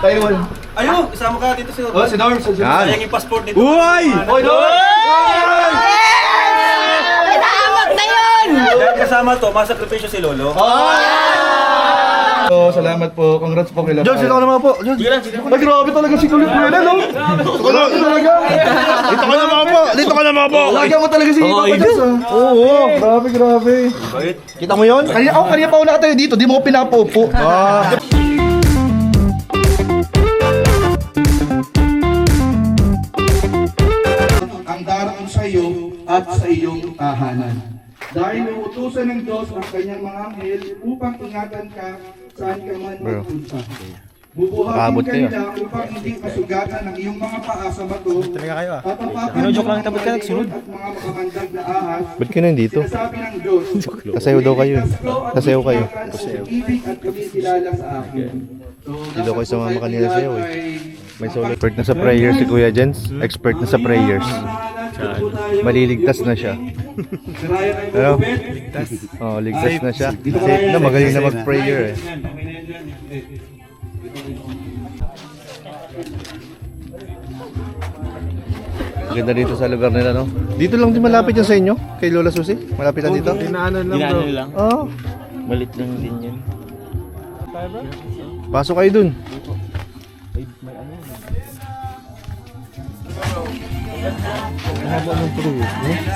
Taiwan. Ayun, isama ka dito si Oh, si Norm. Sayang yung passport dito. Uy! Oy, Norm! Naamag na yun! Dahil kasama to, masakripisyo si Lolo. So, salamat po. Congrats po kay Lolo. Jones, ito ka naman po. Jones. Ay, grabe talaga si Kulit Buena, no? Grabe talaga. Dito ka naman po. Dito ka naman po. Lagyan mo talaga si Papa Jones, ah. Oo, grabe, grabe. Kita mo yun? Kanina pa una tayo dito, di mo ko pinapopo. Ang darating sa iyo at sa iyong tahanan. Dahil uutusan ng Diyos ang kanyang mga anghel upang ingatan ka saan ka man magpunta. Bubuhatin ka nila upang hindi masugatan ng iyong mga paa sa bato. Tatapakan ng mga maliit at mga makamandag na ahas. Ba't ka nandito? Sinasabi ng Diyos, Kasayo daw kayo. Kasayo kayo. ibig at kumikilala sa akin. Hindi daw kayo sumama kanila sa'yo eh. May solo. Expert na sa prayers si Kuya Jens. Expert na sa prayers. Maliligtas na siya. Ano? Oh, ligtas na siya. Safe na, magaling na mag-prayer eh. Ganda dito sa lugar nila, no? Dito lang din malapit yan sa inyo? Kay Lola Susi? Malapit lang dito? Dinaanan lang. Oo. Balit lang din yan. Pasok kayo dun.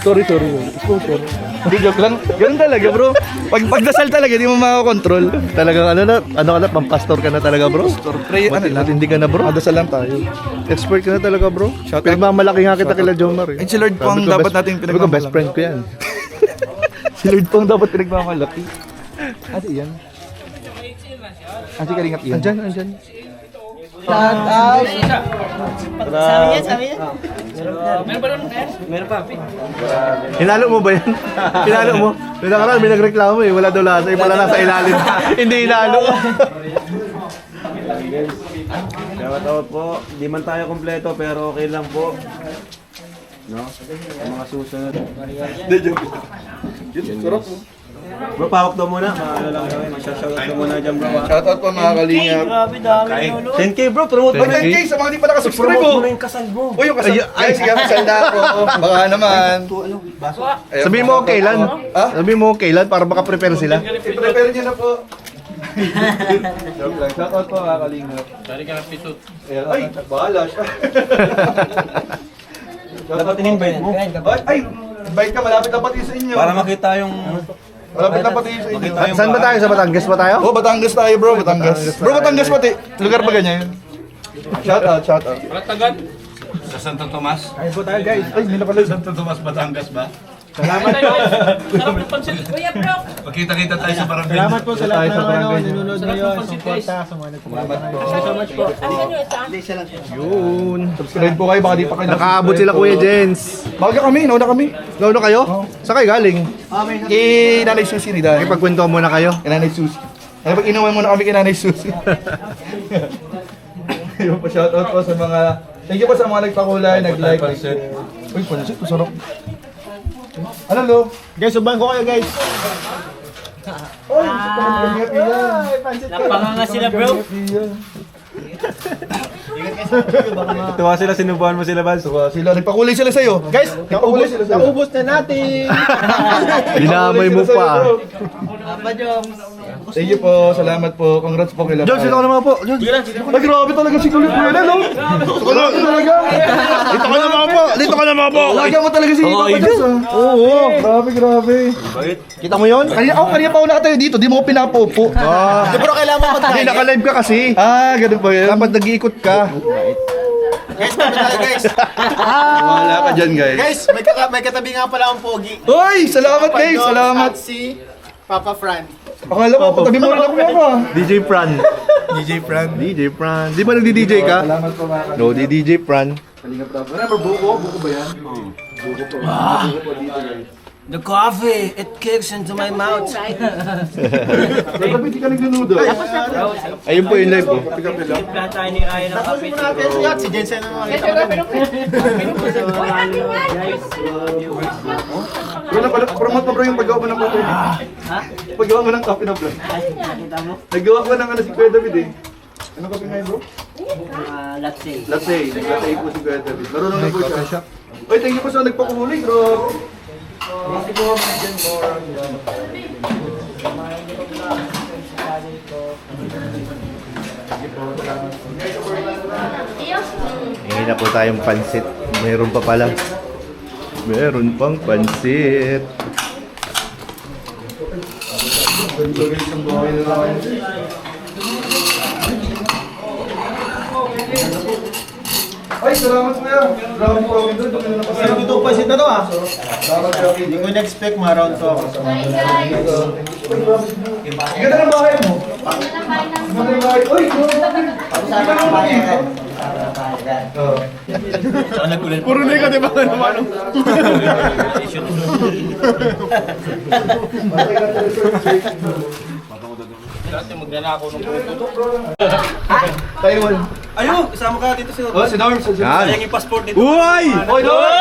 Sorry. Hindi, joke lang. Ganun talaga, bro. Pagdasal talaga, di mo makakontrol. Talagang ano ka na, pampastor ka na talaga, bro. Pray, ano lang. Hindi ka na, bro. Dasal lang tayo. Expert ka na talaga, bro. Pinagmamalaki nga kita kila Jomar eh. Ay, si Lord po ang dapat nating Sabi ko, best pinagmamalaki. friend ko yan. Si Lord po ang dapat pinagmamalaki. Ate, yan. Ate, kalingap yan. Andyan. Sabi niya. Hinalo mo ba yan? Hinalo mo? May nakaraan, may nagreklamo eh. Wala daw lasa. Eh, pala nasa ilalim. Hindi hinalo. Shout out po. Di man tayo kompleto pero okay lang po. No? Ang mga susunod. Hindi, joke. Yun, sarap po. Bro, pawak daw muna. Maano lang gawin. Mag-shoutout daw muna dyan, bro. Shoutout po mga kalingap. Grabe dami lolo. 10K, bro. Promote mo 10K sa mga di pa nakasubscribe Promote po. mo na yung kasal, bro. Uy, yung kasal. Ay, sige, kasal na ako. Baka naman. Sabihin mo kung kailan. Sabihin mo kung kailan para makaprepare sila. I-prepare niyo na po. Joke lang. Shoutout po mga kalingap. Dari ka ng pitot. Ay, bahala siya. Dapat in-invite mo. Ay, invite ka. Malapit na pati sa inyo. Para makita yung... Malapit na pati sa inyo. Saan ba tayo? Sa Batangas ba tayo? Oh, Batangas tayo, bro. Batangas. Bro, Batangas pati. Lugar pa ganyan. Shoutout. Palatagan. Sa Santo Tomas. Ay, po tayo, guys. Ay, hindi na pala. Santo Tomas, Batangas ba? Salamat tayo. Sarap ng pansit. Kuya bro! Magkita-kita tayo sa barangay. Salamat po sa lahat ng nanonood ngayon. Salamat po. Ano isa? Yun. Subscribe po kayo, baka di pa kayo Nakaabot sila Kuya Jens. Baga kami, nauna kami. Nauna kayo? Saan kayo galing? Kay Nanay Susi ni Dan. Ipagkwento muna kayo. Kay Nanay Susi. Ay, pag inuman muna kami kay Nanay Susi. Yung pa shoutout po sa mga... Thank you po sa mga nagpakulay, nag-like. Uy, pansit, masarap. Ano, Lo? Guys, subahan ko kayo guys. Uy, pansit yan. Napanganga sila bro. Tuwa sila, sinubuhan mo sila, Bals. Sila, nagpakulay sila sa'yo. Guys, nagpakulay sila sa'yo. Naubos na natin. Dinamay mo pa. Papa Joms. Thank you po, salamat po. Congrats po kay Lolo. Jones, ito ka naman po. Jones. Ay, grabe talaga si Kulit Buena, no? Grabe talaga. Dito ka naman po. Dito ka naman po. Lagyan mo talaga si Papa Jones, ah. Oo, grabe. Kita mo yun? Kanina pa una tayo dito, di mo ko pinapopo. Pero kailangan mo mag-live. Hindi, naka-live ka kasi. Ganun ba yun? Dapat nag-iikot ka. Guys, paano tayo guys? Wala ka dyan, guys. Guys, may katabi nga pala akong pogi. Uy, salamat guys, salamat. At si Papa Fran. Akala ko, patabi mo rin ako ako. DJ Fran. DJ Fran. DJ Fran. Di ba nagdi-DJ ka? Salamat po mga No, di DJ Fran. kalingap na. Ano, buko ba yan? Buko po. Buko po dito, guys. The coffee, it kicks into my mouth. Dapat hindi ka nagnunudo. Ayun po yung live po. Wala tayo ni Ryan ng Tapos coffee. muna natin si Yat, si Jensen na makita ko. Bro, promote mo bro yung paggawa mo ng coffee. Paggawa mo ng coffee na bro. Nakita mo? Naggawa ko ng ano si Kuya David eh. Ano coffee ngayon bro? Let's say. Latte po si Kuya David. Marunong na po siya. Oy, thank you po sa nagpakuhuli, bro. Hingi na po tayong pansit. Meron pa pala. Meron pang pansit. Ay, salamat kuya. Grabe po ako doon. Doon na Pero napasaya. ito pa siya na to ah. Salamat kuya. Hindi ko na-expect ma-round to ako. Ganda ng bahay mo. Ganda ng bahay. Uy, Puro negative ako naman. Taiwan. Ayo, isama ka dito si Oh, si Norm. Yan. Sayang yung passport dito. Uy! Oy, Norm!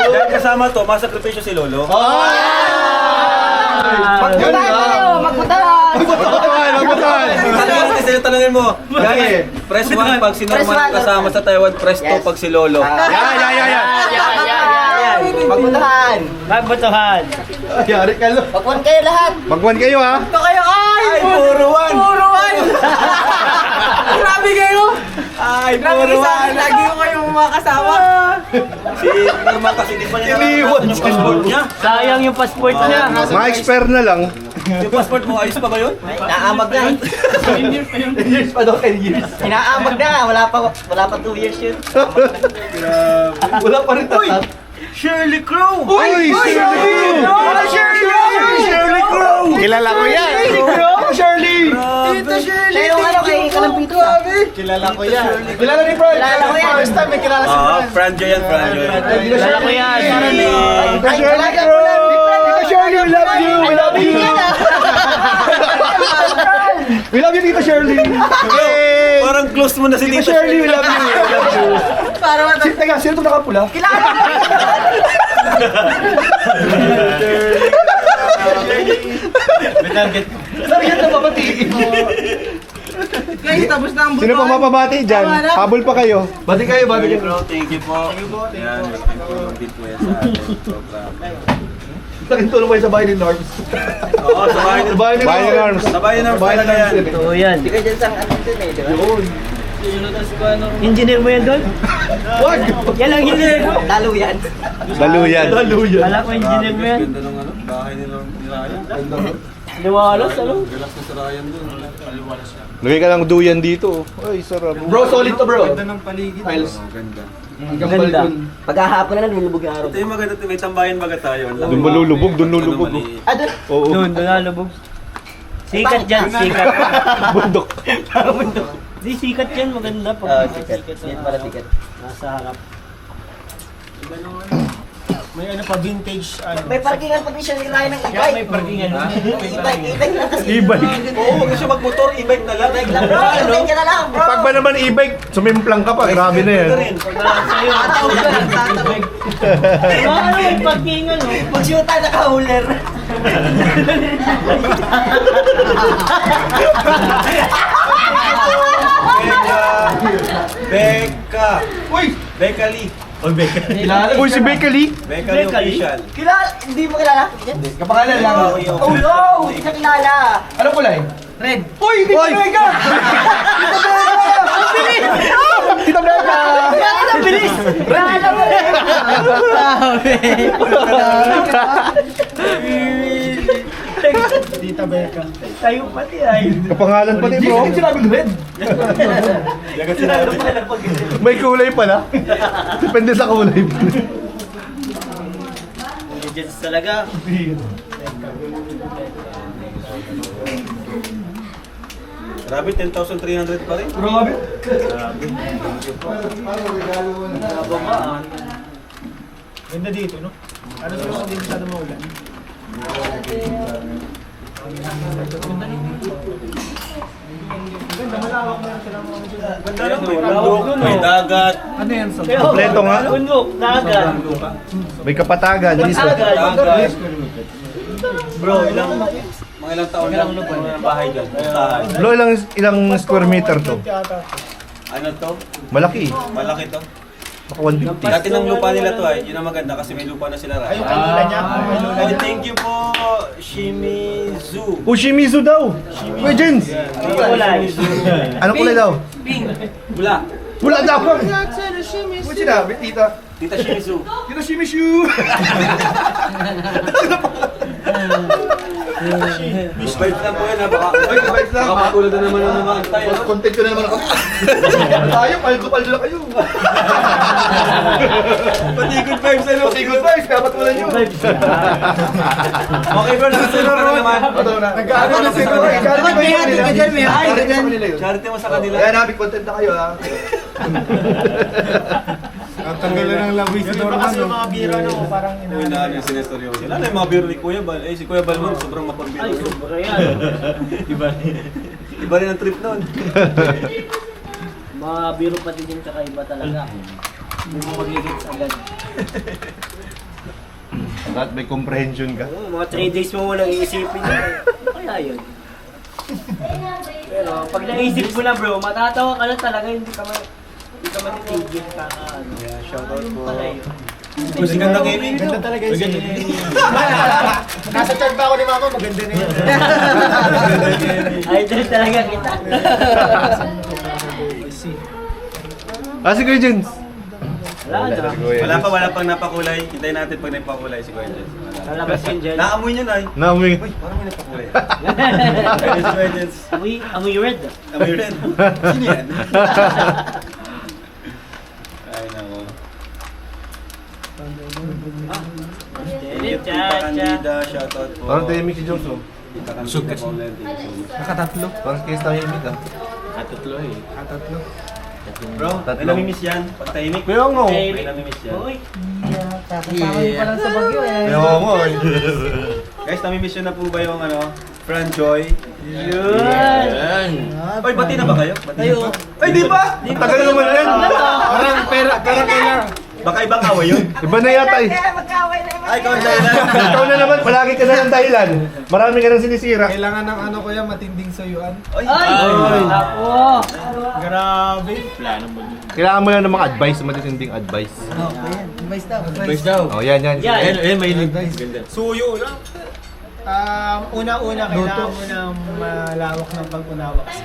Dahil kasama to, masakripisyo si Lolo. Tanungin mo. Gagi, press 1 pag si Norman kasama sa Taiwan, press 2 pag si Lolo. Magbutuhan! Magbutuhan! Yari ka lo. Pagwan kayo lahat! Magwan kayo ha. Ay, puro 1! Grabe kayo! Ay, puro 1! Lagi ko kayong mga kasama! Si Norman kasi di pa niya nakakita yung passport niya. Sayang yung passport niya! Ma-expire na lang. Yung passport mo, ayos pa ba yun? Naamag na! 10 years pa daw, 10 years. Inaamag na! Wala pa 2 years yun! Wala pa rin tatat. Shirley Crow! Uy! Shirley! Shirley Crow! Kilala ko yan! Shirley! Kaya yung ano kay Kalampito ah! Kilala ko yan. Kilala ni Brian. Kilala ko yan! First time may kilala si Fran. Franjo yan, Franjo yan. Kilala ko yan! Shirley Crow! Shirley, we love you! We love you! We love you, Tita Shirley! Parang close mo na si Tita Tita Shirley, we love you! We love you! Teka, sino itong nakapula? Sarili na babatiin mo. Sino pang mapabati dyan? Habol pa kayo. Bati kayo, bati Shirley kayo. Crow, thank you po. Yan, din po yan sa ating program. Laking tulong kayo sa bahay ni Norms. Oo, sa bahay Sa bahay ni Bahay ni Norms. Sa bahay ng Bahay ni talaga yan. Norms. Oo yan! Hindi ka dyan sa ano dun eh, di ba? Yun. Engineer mo yan doon? Wag! Yan ang engineer mo! Lalo yan! Daluyan. Daluyan. Kala ko engineer mo yan! Ganda ng ano, bahay ni Ryan. Liwalas ano? Relax na si Ryan dun. Lagay ka lang duyan dito. Ay, sarap. Bro, solid to bro. Ganda ng paligid. Tiles. Ganda. Hanggang Ganda! balkon. Pagkahapon na lang, nilulubog yung araw. Ito yung maganda, may tambayan baga tayo. Doon malulubog, doon lulubog. Ah, doon! Oo. Doon nalubog. Sikat dyan, sikat. Bundok. Di sikat yan, maganda pag sikat. Yan para sikat. Nasa harap. May ano pa, vintage ano. May parkingan pati siya ni Ryan ng Kaya e-bike. may parkingan. E-bike lang kasi. E-bike. Oo, huwag na siya magmotor, e-bike na lang. E-bike lang bro, e-bike ka na lang bro. Pag ba naman e-bike, sumimplang ka pa. Grabe na yan. Ano, may parkingan no? Pag-shoot tayo naka-hauler. Becca! Uy! Becca Lee! Kilala. Uy, si Becca Lee. Becca Lee official. Kilala, hindi mo kilala? Kapangalan lang. Oh no, hindi ka kilala. Anong kulay? Red. Uy, Tita Becca! Tita Becca! Ang bilis! Kilala mo rin! Tita Becca. Tayo pati ay. Kapangalan pati bro. Hindi sinabing red. May kulay pala. Depende sa kulay. Legends talaga. Grabe, 10,300 pa rin. Grabe. Ganda dito, no? Ano sa hindi masyado maulan? Ganda lang, may bundok, may dagat. Ano yan sa Kompleto nga. Bundok, dagat. May kapatagan. Dagat. Dagat. Bro, ilang Mga ilang taon lang ng bahay dyan. Tahan. Bro, ilang square meter to? Ano to? Malaki. Malaki to. Baka 150. Dati ng lupa nila to ay, yun ang maganda kasi may lupa na sila Ay, yung rin. kanila niya. May lola Oh, niya. thank you po, Shimizu. Oh, Shimizu daw! Kuya Jens! Kulay. Anong kulay daw? Bula. Wala daw! Ano sinabi, tita? Tita Shimizu. Tita Shimizu! Vibes lang po yan ha. Baka, baka matulad na naman ng mga antay. Ano? Content ko na naman ako. Tayo, paldo na kayo. Pati good vibes ano? Pati good vibes, dapat wala nyo. Okay bro, nakasunod ka na naman. Nag-ano na si Roy. Dapat may hati ka dyan, may hati ka dyan. Charity mo sa kanila. Kaya namin content na kayo ha. Tanggalan ng labi si Norman. Kasi yung mga bira no, parang Uy, na ano yung sinestoryo. Lalo yung mga biro ni Kuya Bal. Eh, si Kuya Bal mo, sobrang mapagbiro. Ay, sobra yan. Iba rin ang trip nun. Mga biro pati din kakaiba talaga. Hindi mo magigits agad. Dapat may comprehension ka. Oo, mga 3 days mo walang iisipin yun. Kaya yun. Pero pag naisip mo na bro, matatawa ka na talaga, hindi ka matitigil kaka-ano. Yeah, shoutout po. Pala yun. Mas ganda gaming. Ganda talaga yun. Nasa chat ba ako ni Mama? Maganda na yun. Idol talaga kita. Si Kuya Jens. Wala na. Wala pang napakulay. Hintayin natin pag nagpakulay si Kuya Jens. Lalabas yun dyan. Naamoy niya na eh. Naomi. Uy, parang may nagpakulay. Kaya si Kuya Jens. Amoy red. Amoy rin. Sino yan? Ay, nako. Thank you, Tita Candida. Shoutout po. Parang tahimik si Jones oh. Tita Candida Paulen. Thank you so much. Nakatatlo. Parang case tahimik ah. Katatlo. Bro, may Tatlo. namimiss yan. Pag tahimik. Kaya nga. May namimiss yan. Uy. Kakasama niyo pa lang sa Bagyo eh. Kaya nga eh. Guys, namimiss yun na po ba yung ano? Fran Joy? Yun. Oy, bati na ba kayo? Bati Tayo. na ba? Ay, di ba? Tagal naman yan. Parang kailangan. Baka ibang away yun. Iba na yata eh. Ay, ikaw ang dahilan. Ikaw na naman, palagi ka na ng dahilan. Marami ka nang sinisira. Kailangan ng ano ko yan, matinding sayuan. Ay, Ay! Ako! Grabe. Kailangan mo lang ng mga advice, matitinding advice. Okay yan. Advice daw. Oh, yan. Yan. may Suyo lang. Una-una, kailangan mo ng malawak ng pag-unawa kasi.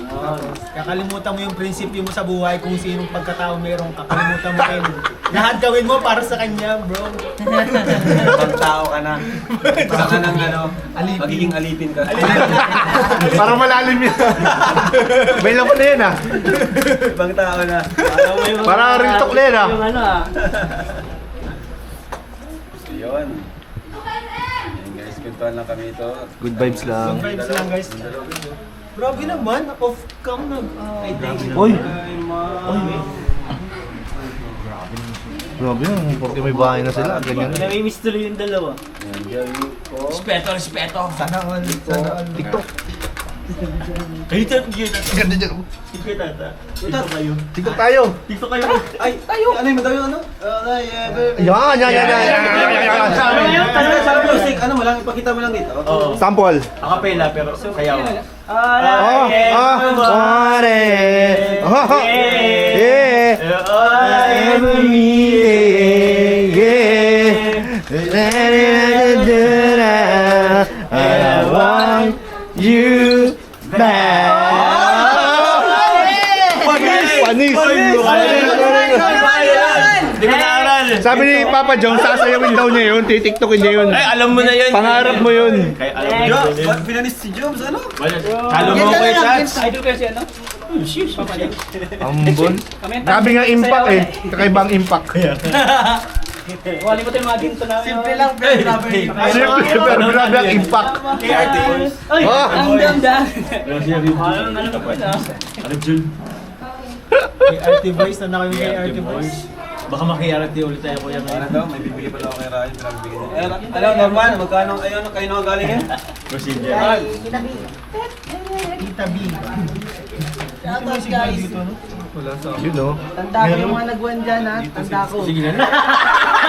Tapos, kakalimutan mo yung prinsipyo mo sa buhay kung sinong pagkatao meron ka. Kakalimutan mo kayo. Lahat gawin mo para sa kanya, bro. Ibang tao ka na. Baka ka ng ano, magiging alipin ka. Parang malalim yun. May lang ko na yan ah. Ibang tao na. Parang real talk na yan ah. Yung ano ah. Yun. Ayan guys, kwentuhan lang kami ito. Good vibes lang. Vibes lang, guys. Grabe naman, off-cam na. Uy! Ay, ma. Grabe yun, porque may bahay na sila. Ganyan. Namimiss tuloy yung dalawa. Respeto. Sana all. TikTok. Ganda dyan. TikTok tayo. TikTok kayo. Ay, ano yung madami yung ano? Yan. Sa music, ano mo lang, ipakita mo lang dito. Sample. Acapella pero sayaw. I want you back. Panis! Di ba naaral? Sabi ni Papa John, sasayawin daw niya yun, titiktokin niya yun. Ay, alam mo na yan. Pangarap mo yun. Kaya alam mo. Job, ba't pinanis si Jobs, ano? Halo mo ko yung chats. Idol ko si ano? Ambon. Sabi nga impact eh. Kakaibang impact. Wali mo tayo mga ginto na. Simple lang, pero grabe. Siyempre, pero grabe ang impact. KRT Boys. Ay! Oh. Ang ganda! Alam mo ito. Kay RT Boys, na kayo kay RT Boys. Baka makiyarati ulit tayo kuya ngayon. Ano daw? May bibili pala ako kay Ryan. Ano, Norman? Magkano kayo nang galing yan? Procedure. Tita B. Shoutout guys. Yun oh. Tanda ko yung mga nagwan dyan ha. Tanda ko. Sige na.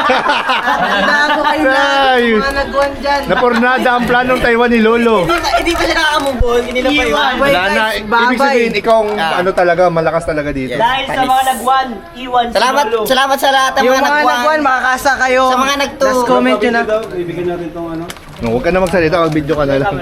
Tanda ko kayo lahat. Ayos. Mga nagwan dyan. Napornada ang planong Taiwan ni Lolo. Hindi pa siya nakakamubol. Hindi na pa iwan. Wala na. Ibig sabihin, ikaw ang ano talaga, malakas talaga dito. Dahil sa mga nagwan, iwan si Lolo. Salamat sa lahat ng Yung mga mga nagwan, makakasa kayo. Sa mga nagto. Last comment yun na. Ibigyan natin tong ano. Huwag ka na magsalita, mag-video ka na lang.